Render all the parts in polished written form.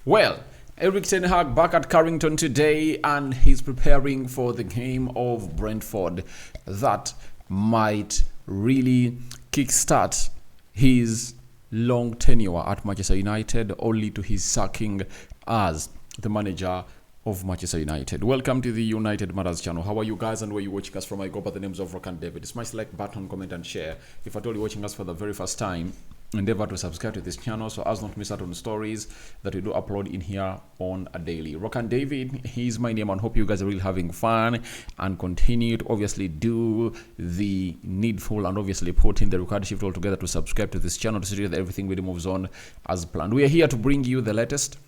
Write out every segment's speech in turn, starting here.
Well, Erik back at Carrington today, and he's preparing for the game of Brentford that might really kickstart his long tenure at Manchester United, only to his sacking as the manager of Manchester United. Welcome to the United Matters channel. How are you guys and where you watching us from? I go by the names of Rock and David. Smash the like button, comment and share. If at all you're watching us for the very first time, endeavor to subscribe to this channel so as not to miss out on stories that we do upload in here on a daily. Rock and David, he's my name, and hope you guys are really having fun and continue to obviously do the needful and obviously put in the required shift all together to subscribe to this channel to see that everything really moves on as planned. We are here to bring you the latest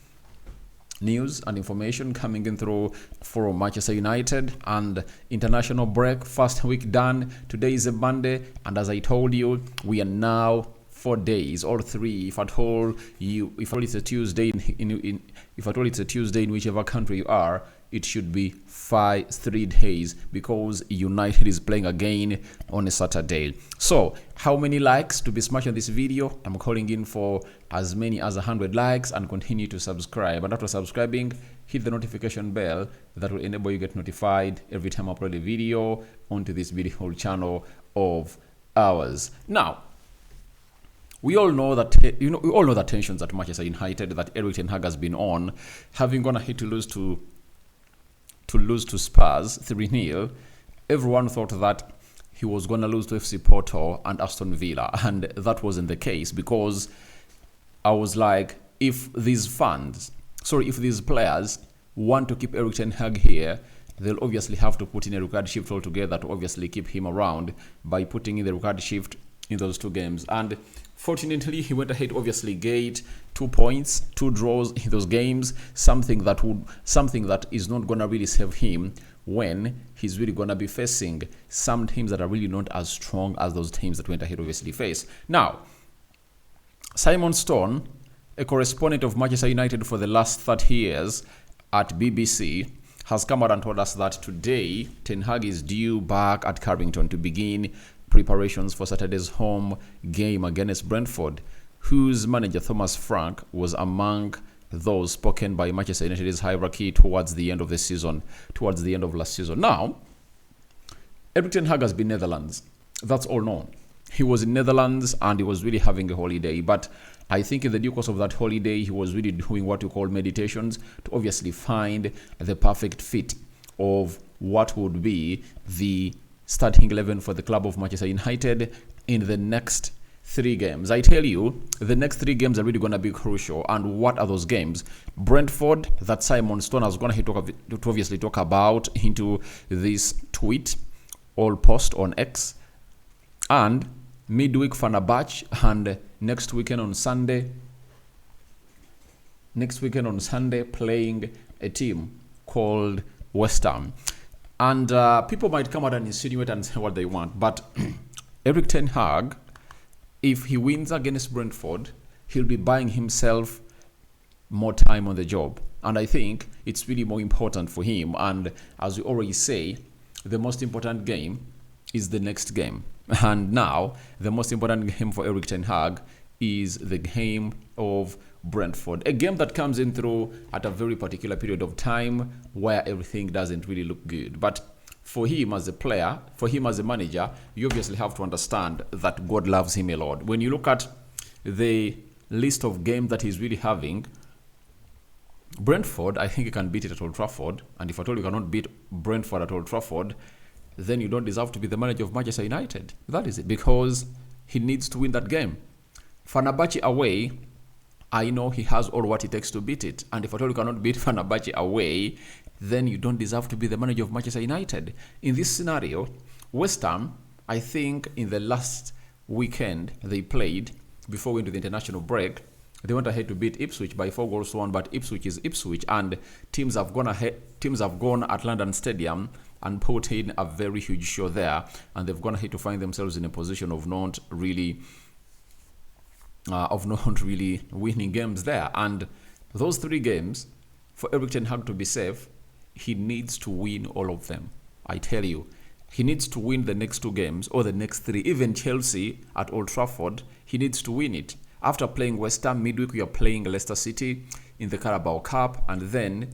news and information coming in through for Manchester United and international break. First week done. Today is a Monday, and as I told you, we are now 4 days or 3, if at all it's a Tuesday if at all it's a Tuesday in whichever country you are, it should be 3 days, because United is playing again on a Saturday. So how many likes to be smashed on this video? I'm calling in for as many as 100 likes, and continue to subscribe. And after subscribing, hit the notification bell that will enable you get notified every time I upload a video onto this beautiful channel of ours. Now, we all know that the tensions at Manchester United that Erik has been on, having gone ahead to lose to Spurs 3-0. Everyone thought that he was going to lose to FC Porto and Aston Villa, and that wasn't the case, because I was like, if these players want to keep Erik ten Hag here, they'll obviously have to put in a required shift altogether to obviously keep him around by putting in the required shift in those 2 games. And fortunately, he went ahead to obviously get 2 points, 2 draws in those games, something that is not gonna really save him when he's really gonna be facing some teams that are really not as strong as those teams that went ahead obviously face. Now, Simon Stone, a correspondent of Manchester United for the last 30 years at BBC, has come out and told us that today Ten Hag is due back at Carrington to begin preparations for Saturday's home game against Brentford, whose manager Thomas Frank was among those spoken by Manchester United's hierarchy towards the end of last season. Now, Erik ten Hag has been Netherlands. That's all known. He was in Netherlands and he was really having a holiday, but I think in the due course of that holiday, he was really doing what you call meditations to obviously find the perfect fit of what would be the starting 11 for the club of Manchester United in the next 3 games. I tell you, the next 3 games are really going to be crucial. And what are those games? Brentford, that Simon Stone is going to obviously talk about into this tweet or post on X. And midweek Fenerbahce, and next weekend on Sunday playing a team called West Ham. And people might come out and insinuate and say what they want, but Erik ten Hag, if he wins against Brentford, he'll be buying himself more time on the job. And I think it's really more important for him. And as we already say, the most important game is the next game. And now, the most important game for Erik ten Hag is the game of Brentford, a game that comes in through at a very particular period of time where everything doesn't really look good. But for him as a player, for him as a manager, you obviously have to understand that God loves him a lot. When you look at the list of games that he's really having, Brentford, I think he can beat it at Old Trafford. And if at all you cannot beat Brentford at Old Trafford, then you don't deserve to be the manager of Manchester United. That is it, because he needs to win that game. Fenerbahce away, I know he has all what it takes to beat it. And if at all you cannot beat Fenerbahce away, then you don't deserve to be the manager of Manchester United. In this scenario, West Ham, I think in the last weekend they played, before we went to the international break, they went ahead to beat Ipswich by 4-1, but Ipswich is Ipswich, and teams have gone at London Stadium and put in a very huge show there, and they've gone ahead to find themselves in a position of not really winning games there. And those 3 games, for Erik ten Hag to be safe, he needs to win all of them. I tell you, he needs to win the next 2 games, or the next 3. Even Chelsea at Old Trafford, he needs to win it. After playing West Ham midweek, we are playing Leicester City. in the Carabao Cup, and then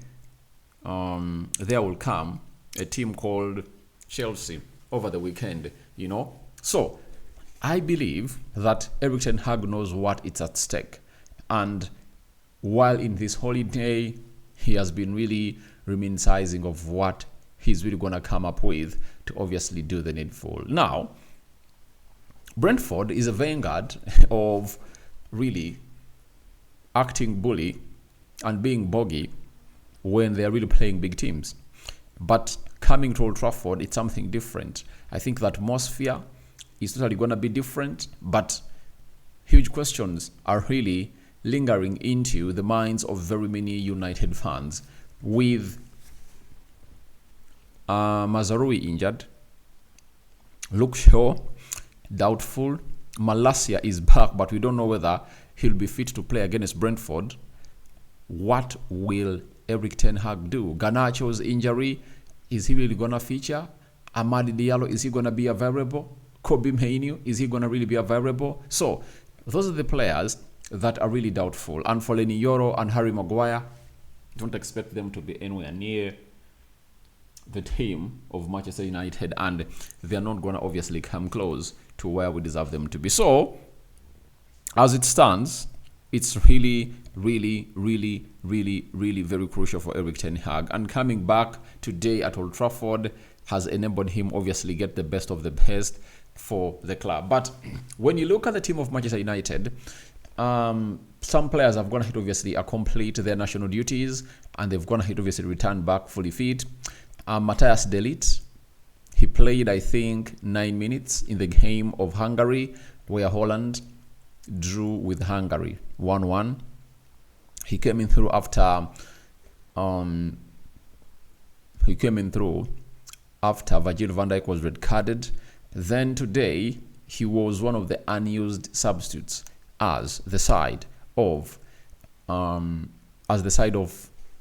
there will come a team called Chelsea over the weekend, So I believe that Erik ten Hag knows what is at stake. And while in this holiday, he has been really reminiscing of what he's really going to come up with to obviously do the needful. Now, Brentford is a vanguard of really acting bully and being boggy when they're really playing big teams. But coming to Old Trafford, it's something different. I think the atmosphere is totally going to be different, but huge questions are really lingering into the minds of very many United fans, with Mazraoui injured, Luke Shaw doubtful, Malacia is back, but we don't know whether he'll be fit to play against Brentford. What will Erik ten Hag do? Garnacho's injury, is he really going to feature? Amadi Diallo, is he going to be available? Kobe Mainoo, is he going to really be available? So those are the players that are really doubtful. And for Lenny Yoro and Harry Maguire, don't expect them to be anywhere near the team of Manchester United, and they're not going to obviously come close to where we deserve them to be. So as it stands, it's really very crucial for Erik ten Hag. And coming back today at Old Trafford has enabled him obviously get the best of the best for the club. But when you look at the team of Manchester United, some players have gone ahead obviously complete their national duties, and they've gone ahead obviously return back fully fit. Matthias de Ligt, he played I think 9 minutes in the game of Hungary, where Holland drew with Hungary 1-1. He came in through after Virgil van Dijk was red carded. Then today he was one of the unused substitutes as the side of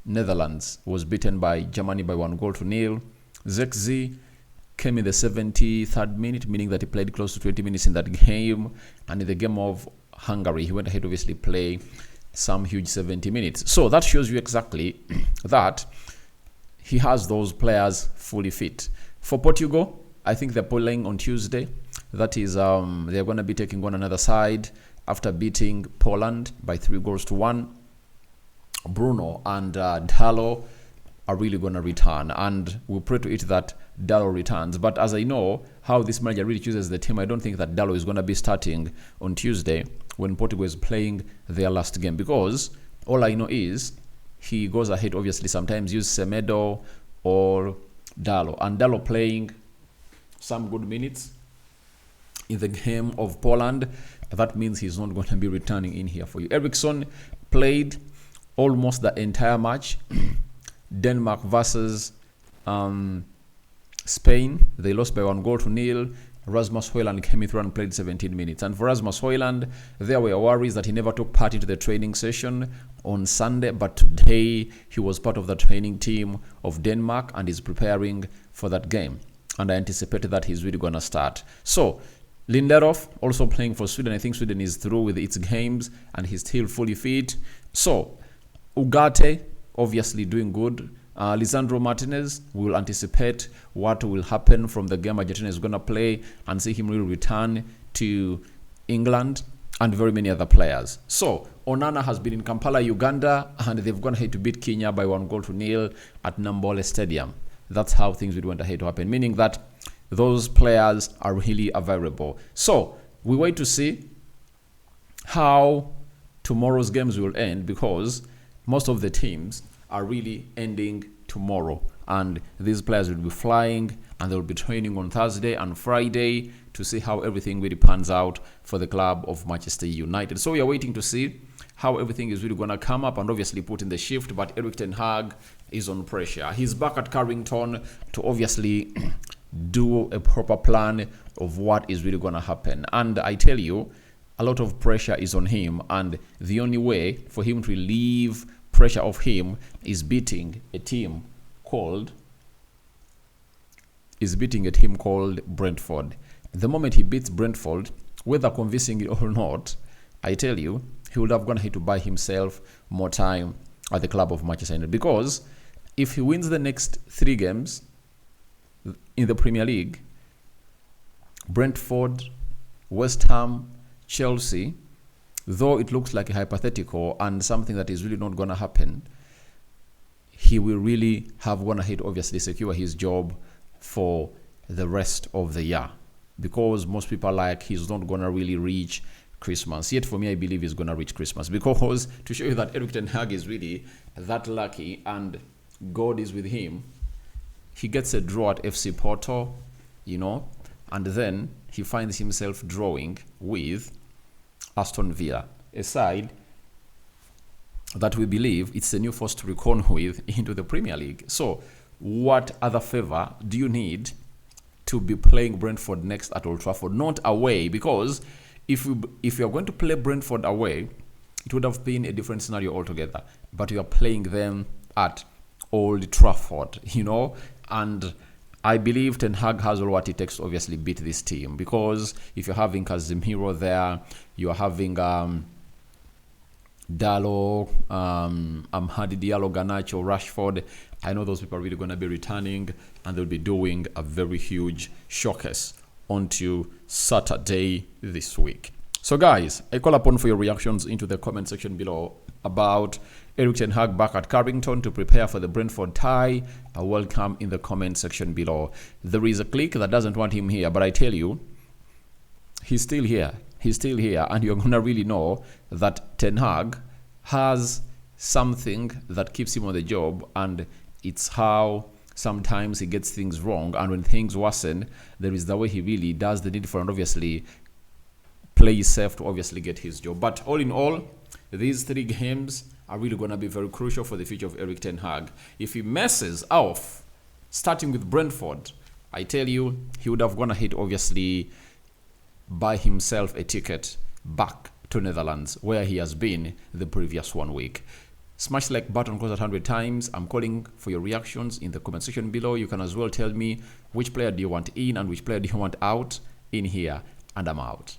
Netherlands was beaten by Germany by 1-0. Zexi came in the 73rd minute, meaning that he played close to 20 minutes in that game. And in the game of Hungary, he went ahead obviously play some huge 70 minutes. So that shows you exactly that he has those players fully fit. For Portugal, I think they're playing on Tuesday. That is, they're going to be taking on another side after beating Poland by 3-1. Bruno and Dalot are really going to return, and we'll pray to it that Dalot returns. But as I know how this manager really chooses the team, I don't think that Dalot is going to be starting on Tuesday when Portugal is playing their last game, because all I know is he goes ahead obviously sometimes use Semedo or Dalot, and Dalot playing some good minutes in the game of Poland. That means he's not going to be returning in here for you. Eriksson played almost the entire match. Denmark versus Spain, they lost by 1-0. Rasmus Højlund came in through and played 17 minutes. And for Rasmus Højlund, there were worries that he never took part into the training session on Sunday, but today he was part of the training team of Denmark and is preparing for that game. And I anticipated that he's really going to start. So Lindelof also playing for Sweden. I think Sweden is through with its games and he's still fully fit. So Ugarte obviously doing good. Lisandro Martinez, we will anticipate what will happen from the game Argentina is going to play and see him really return to England, and very many other players. So Onana has been in Kampala, Uganda, and they've gone ahead to beat Kenya by 1-0 at Nambole Stadium. That's how things would went ahead to happen, meaning that those players are really available. So we wait to see how tomorrow's games will end, because most of the teams are really ending tomorrow, and these players will be flying and they'll be training on Thursday and Friday to see how everything really pans out for the club of Manchester United. So we are waiting to see how everything is really going to come up and obviously put in the shift. But Erik ten Hag is on pressure. He's back at Carrington to obviously do a proper plan of what is really going to happen. And I tell you, a lot of pressure is on him, and the only way for him to relieve pressure of him is beating a team called Brentford. The moment he beats Brentford, whether convincingly or not, I tell you, he would have gone ahead to buy himself more time at the club of Manchester United, because if he wins the next 3 games in the Premier League, Brentford, West Ham, Chelsea, though it looks like a hypothetical and something that is really not going to happen, he will really have gone ahead, obviously, secure his job for the rest of the year, because most people are like, he's not going to really reach Christmas. Yet for me, I believe he's going to reach Christmas, because to show you that Erik ten Hag is really that lucky and God is with him, he gets a draw at FC Porto, and then he finds himself drawing with Aston Villa, a side that we believe it's a new force to reckon with into the Premier League. So what other favor do you need to be playing Brentford next at Old Trafford? Not away, because if you're going to play Brentford away, it would have been a different scenario altogether. But you are playing them at Old Trafford, and I believe Ten Hag has all what it takes to obviously beat this team, because if you're having Casemiro there, you're having Dallo, Amhadi Diallo, Garnacho, Rashford. I know those people are really going to be returning, and they'll be doing a very huge showcase onto Saturday this week. So guys, I call upon for your reactions into the comment section below about Erik ten Hag back at Carrington to prepare for the Brentford tie. Welcome in the comment section below. There is a clique that doesn't want him here, but I tell you, he's still here. He's still here, and you're going to really know that Ten Hag has something that keeps him on the job, and it's how sometimes he gets things wrong, and when things worsen, there is the way he really does the needful and obviously plays safe to obviously get his job. But all in all, these 3 games are really going to be very crucial for the future of Erik ten Hag. If he messes off, starting with Brentford, I tell you, he would have gone ahead, obviously, buy himself a ticket back to Netherlands, where he has been the previous 1 week. Smash the like button close at 100 times. I'm calling for your reactions in the comment section below. You can as well tell me which player do you want in and which player do you want out in here, and I'm out.